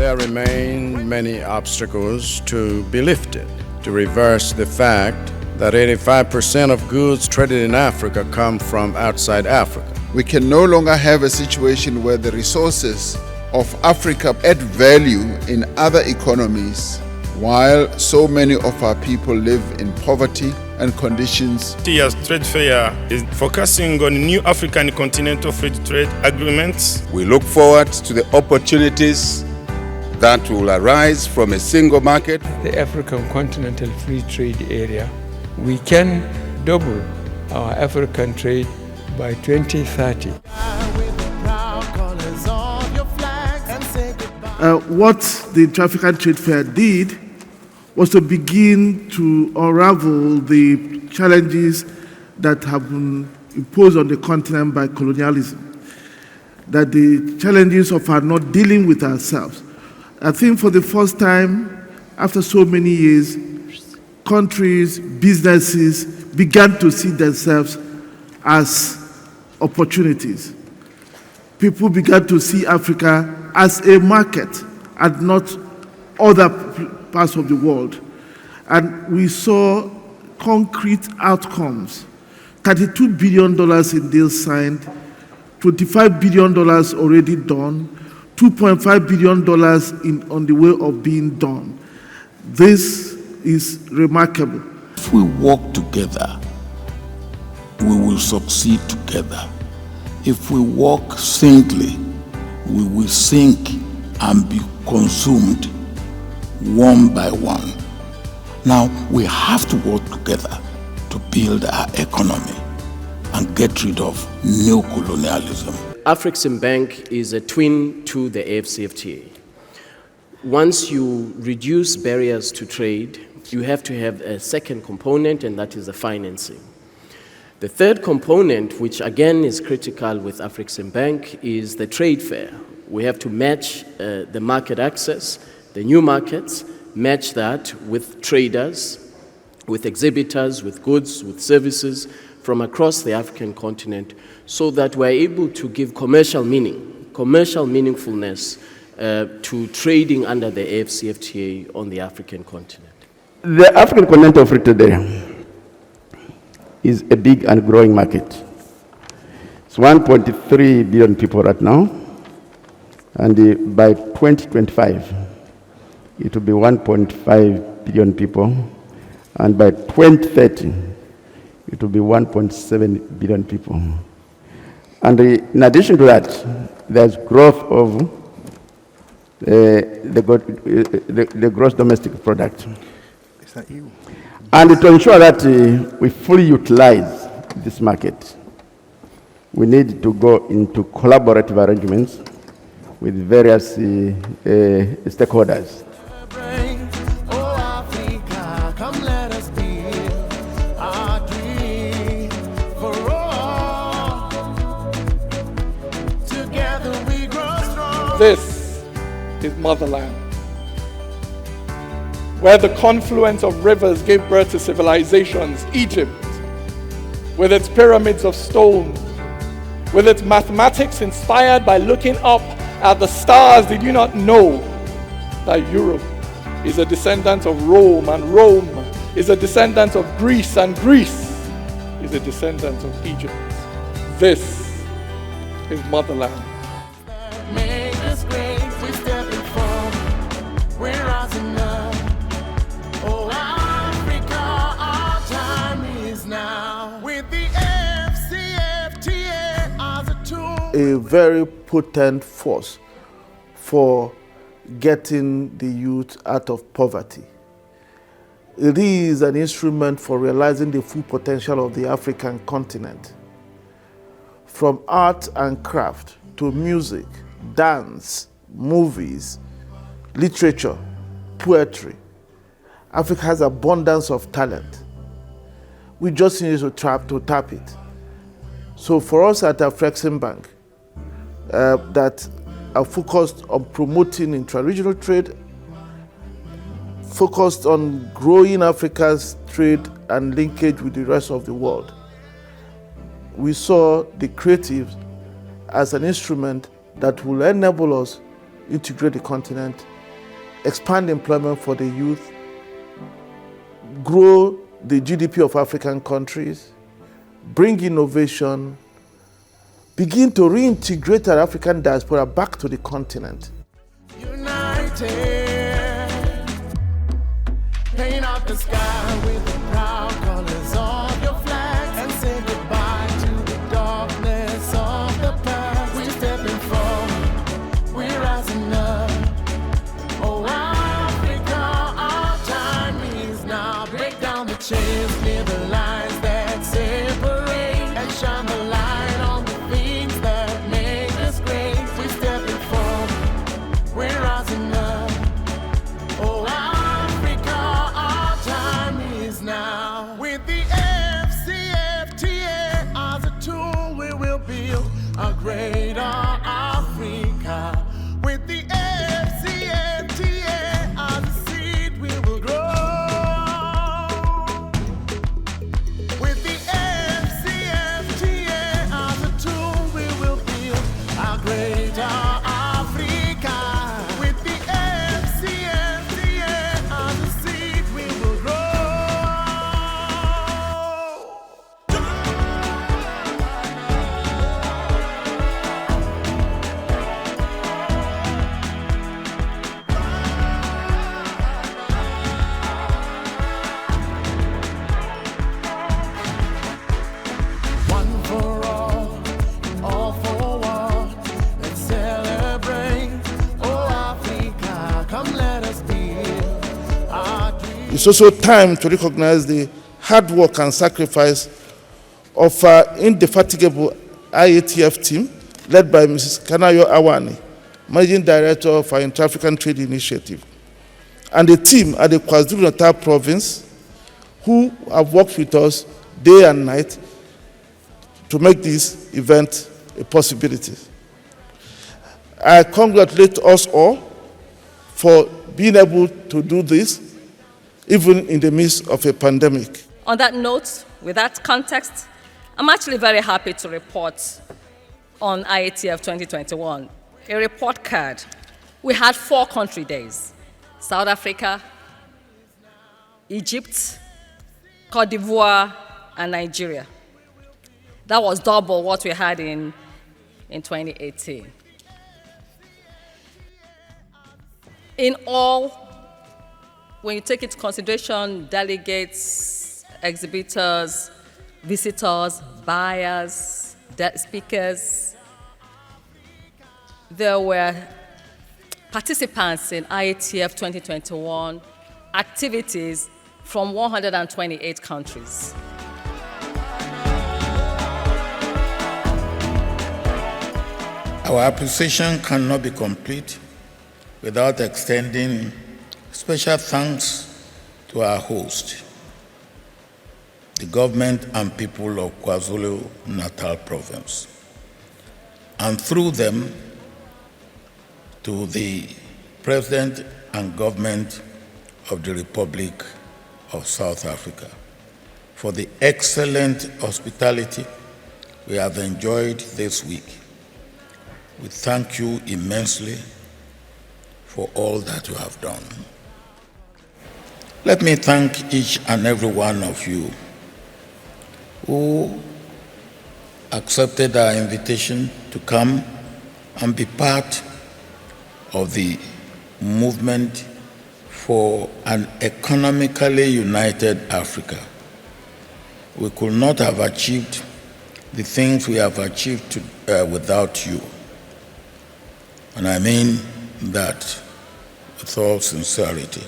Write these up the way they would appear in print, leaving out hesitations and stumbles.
There remain many obstacles to be lifted to reverse the fact that 85% of goods traded in Africa come from outside Africa. We can no longer have a situation where the resources of Africa add value in other economies, while so many of our people live in poverty and conditions. This year's trade fair is focusing on new African continental free trade agreements. We look forward to the opportunities that will arise from a single market. The African Continental Free Trade Area, we can double our African trade by 2030. What the Intra-African Trade Fair did was to begin to unravel the challenges that have been imposed on the continent by colonialism, that the challenges of our not dealing with ourselves. I think for the first time, after so many years, countries, businesses began to see themselves as opportunities. People began to see Africa as a market and not other parts of the world. And we saw concrete outcomes. $32 billion in deals signed, $25 billion already done, $2.5 billion on the way of being done. This is remarkable. If we work together, we will succeed together. If we work singly, we will sink and be consumed one by one. Now, we have to work together to build our economy and get rid of neo-colonialism. Afrexim Bank is a twin to the AfCFTA. Once you reduce barriers to trade, you have to have a second component, and that is the financing. The third component, which again is critical with Afrexim Bank, is the trade fair. We have to match the market access, the new markets, match that with traders, with exhibitors, with goods, with services from across the African continent, so that we're able to give commercial meaningfulness to trading under the AfCFTA on the African continent. The African continental free trade area is a big and growing market. It's 1.3 billion people right now, and by 2025, it will be 1.5 billion people, and by 2030, it will be 1.7 billion people. And in addition to that, there's growth of the gross domestic product. Is that you? And to ensure that we fully utilize this market, we need to go into collaborative arrangements with various stakeholders. This is motherland, where the confluence of rivers gave birth to civilizations. Egypt, with its pyramids of stone, with its mathematics inspired by looking up at the stars. Did you not know that Europe is a descendant of Rome, and Rome is a descendant of Greece, and Greece is a descendant of Egypt? This is motherland. A very potent force for getting the youth out of poverty. It is an instrument for realizing the full potential of the African continent. From art and craft to music, dance, movies, literature, poetry, Africa has abundance of talent. We just need to tap it. So for us at Afrexim Bank, that are focused on promoting intra-regional trade, focused on growing Africa's trade and linkage with the rest of the world. We saw the creatives as an instrument that will enable us to integrate the continent expand employment for the youth, grow the GDP of African countries, bring innovation, begin to reintegrate our African diaspora back to the continent. United, paint up the sky with the proud colors of your flag and say goodbye to the darkness of the past. We're stepping forward, we're rising up. Oh, Africa, our time is now. Break down the chains, clear the lines that separate, and shine the light on the things that make us great. We're stepping forward, we're rising up. Oh, Africa, our time is now. With the FCFTA as a tool, we will build a greater Africa. With the FCFTA as a seed, we will grow. With the FCFTA as a tool, we will build a greater Africa. With the FCFTA as a seed, we will grow. One for all for one. Let's celebrate. Oh, Africa, come let us build our dreams. It's also time to recognize the hard work and sacrifice of our indefatigable IATF team, led by Mrs. Kanayo Awani, Managing Director of our Intra-African Trade Initiative, and the team at the KwaZulu-Natal province who have worked with us day and night to make this event a possibility. I congratulate us all for being able to do this, even in the midst of a pandemic. On that note, with that context, I'm actually very happy to report on IATF 2021, a report card. We had 4 country days: South Africa, Egypt, Cote d'Ivoire, and Nigeria. That was double what we had in 2018. In all, when you take into consideration delegates, exhibitors, visitors, buyers, speakers, there were participants in IATF 2021 activities from 128 countries. Our appreciation cannot be complete without extending special thanks to our host, the government and people of KwaZulu-Natal province, and through them to the President and government of the Republic of South Africa for the excellent hospitality we have enjoyed this week. We thank you immensely for all that you have done. Let me thank each and every one of you who accepted our invitation to come and be part of the movement for an economically united Africa. We could not have achieved the things we have achieved without you. And I mean that with all sincerity.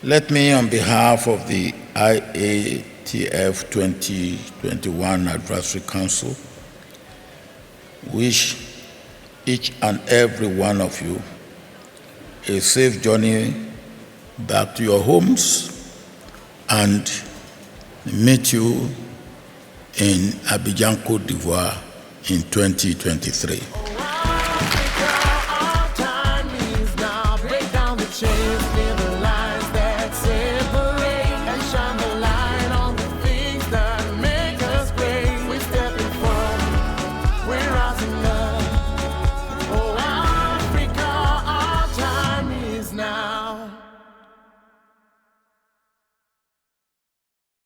Let me, on behalf of the IATF 2021 Advisory Council, wish each and every one of you a safe journey back to your homes and meet you in Abidjan, Côte d'Ivoire in 2023.